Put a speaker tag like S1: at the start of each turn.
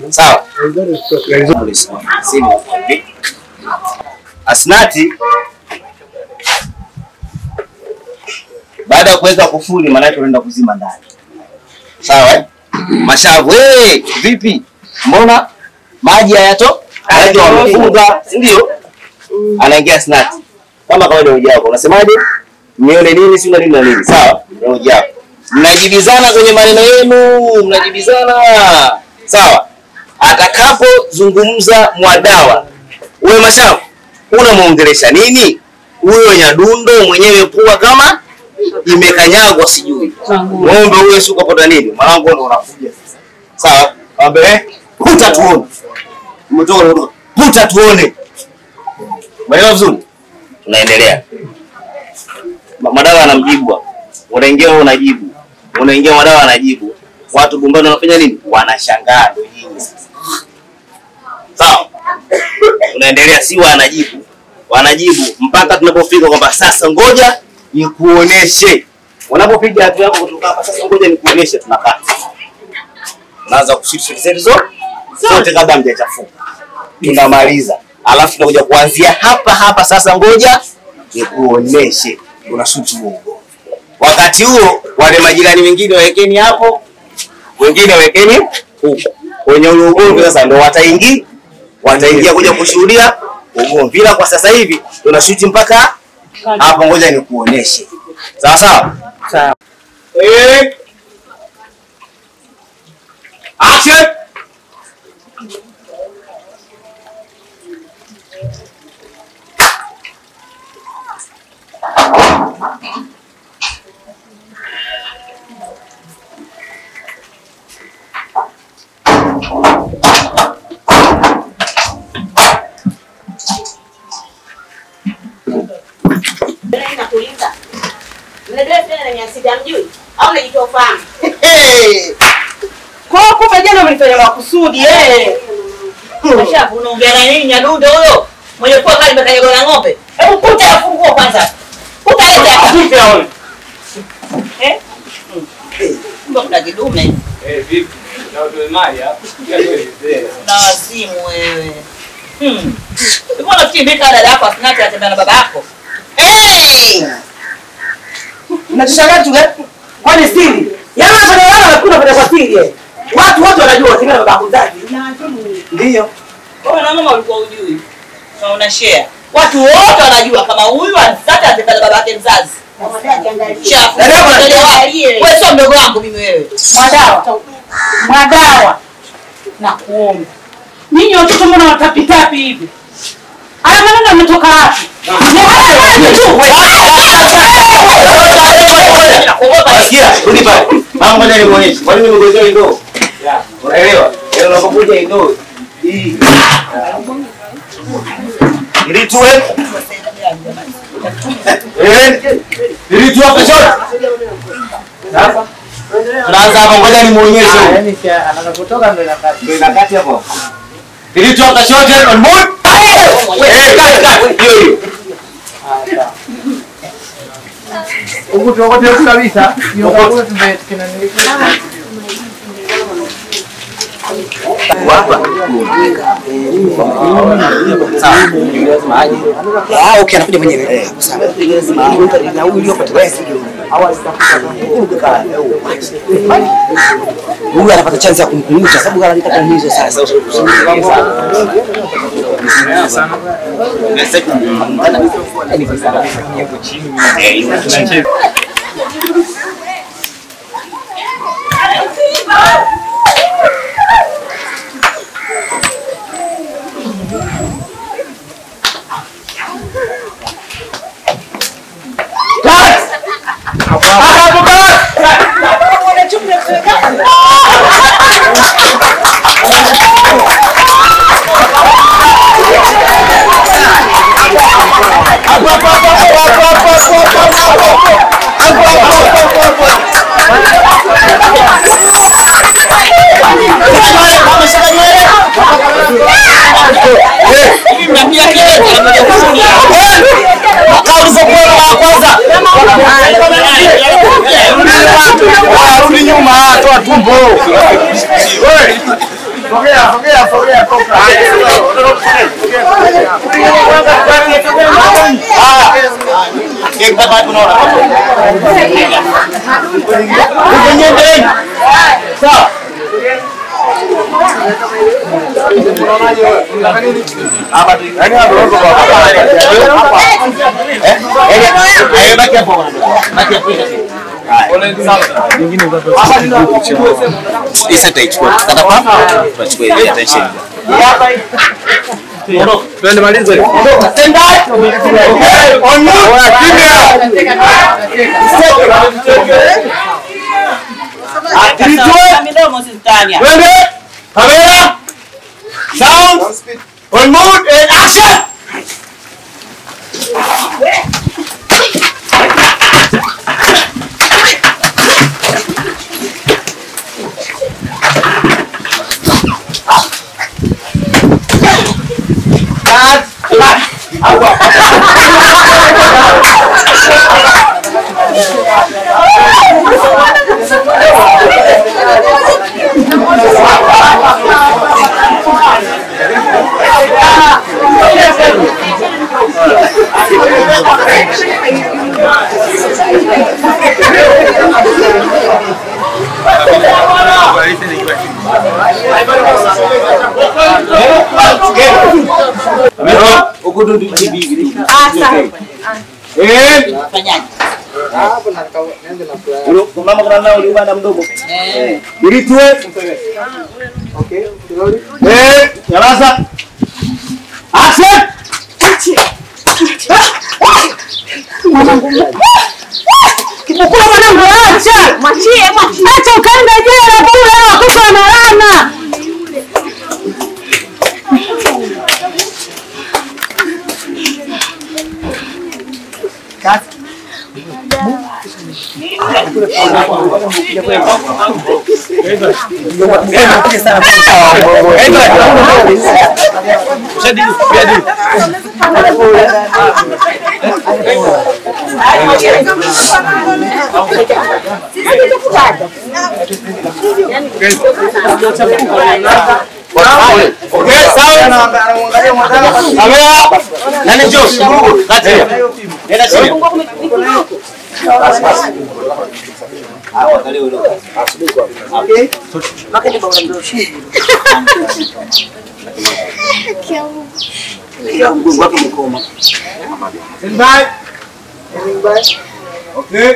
S1: Sawa. Asnati baada ya kuweka kufuli maana yake unaenda kuzima ndani. Sawa? Mashavu, vipi? Mbona maji hayato? Hayato wamefunga, si ndio? Anaingia Asnati. Kama kawaida ujao. Unasemaje? Nione nini si nini na nini. Sawa? Ujao. Mnajibizana kwenye maneno yenu, mnajibizana. Sawa? Atakapozungumza Mwadawa, wewe Mashavu, unamuongelesha nini? Huyo Nyadundo mwenyewe pua kama imekanyagwa sijui. Ng'ombe huyo si ukapata nini? Mwanangu ndo unakuja sasa. Sawa? Ambe puta tuone. Mtoto puta tuone. Maana vizuri. Tunaendelea. Madawa anamjibu. Unaingia wewe unajibu. Unaingia Madawa anajibu. Watu Gombani wanafanya nini? Wanashangaa ndio nyinyi sasa. Sawa? Unaendelea si wanajibu. Wanajibu mpaka tunapofika kwamba sasa ngoja nikuoneshe. Unapopiga hatua yako kutoka hapa sasa ngoja nikuoneshe tunakaa. Unaanza kushiriki zote kabla mjachafuka. Tunamaliza. Alafu tunakuja kuanzia hapa sasa ngoja nikuoneshe. Unashuti huo. Wakati huo wale majirani wengine wawekeni hapo. Wengine wawekeni huko. Kwenye ule ugomvi sasa ndio wataingia kuja kushuhudia ugomvi. Bila kwa sasa hivi tunashuti mpaka hapo ngoja nikuoneshe. Sawa sawa? Sawa. Action.
S2: Au unajitofahamu?
S3: Kwa kumbe jana mlifanya makusudi
S2: Mashavu unaongea na nini Nyadundo huyo? Mwenye kwa kali mkanyago na ng'ombe. Hebu puta afunguo kwanza. Puta leta hapa. Mbona kidume?
S4: Vipi? Na ndio mali hapo.
S2: Na wazimu wewe. Mbona ukibika dada yako Asnati atembea na baba yako?
S3: Unachoshangaa tu gani? Kwani siri? Yaani wanafanya kwa siri. Watu wote wanajua kingana baba yako mzazi. Ndio.
S2: Wewe na mama ulikuwa hujui. Na una share. Watu wote wanajua kama huyu Asnati atembea na baba yake mzazi. Chafu. Wewe sio mdogo wangu mimi wewe.
S3: Mwadawa. Nakuomba. Ninyi watoto mbona watapitapi hivi? Haya maneno yametoka wapi?
S1: Sikia, rudi pale. Mama ngoja nimuonyeshe. Kwa nini nimegozea ndoo? Unaelewa? Leo unapokuja ndoo hii. Ili tuwe. Ili tuwe kesho. Sasa tunaanza hapa ngoja nimuonyeshe.
S4: Yaani anapotoka ndio inakati.
S1: Ndio inakati hapo. Ili tuwe kesho on mood. Hiyo.
S4: Huko tunakote kabisa. Hiyo kwa tumekinanilika.
S1: Hapa.
S3: Ah, okay, anakuja mwenyewe. Sawa. Na huyu ndio pata huyu anapata chance ya kumkuta sababu gala nitakuumiza sasa.
S5: fumbo. Wewe. Sogea toka. Sawa. Hapa tu. Yaani hapo baki hapo. Baki hapo. Isa taichukua. Kata hapa. Tunachukua ile attention. Twende maliza ile. Stand up. Okay. On you. Twende. Kamera. Sound. On mood and action. Mama karena uliwa na mdogo. Ili tuwe. Okay. Nyamaza. Action.
S3: Kipokula mwanangu acha. Mwachie. Acha ukaenda jela bure watoto wanalana.
S5: Okay, sawa. Kamera. Nani Josh? Kati. Nenda chini. Okay.
S3: Makanya bawa ndio shidi.
S5: Mgongo wako mkoma. Stand by. Okay.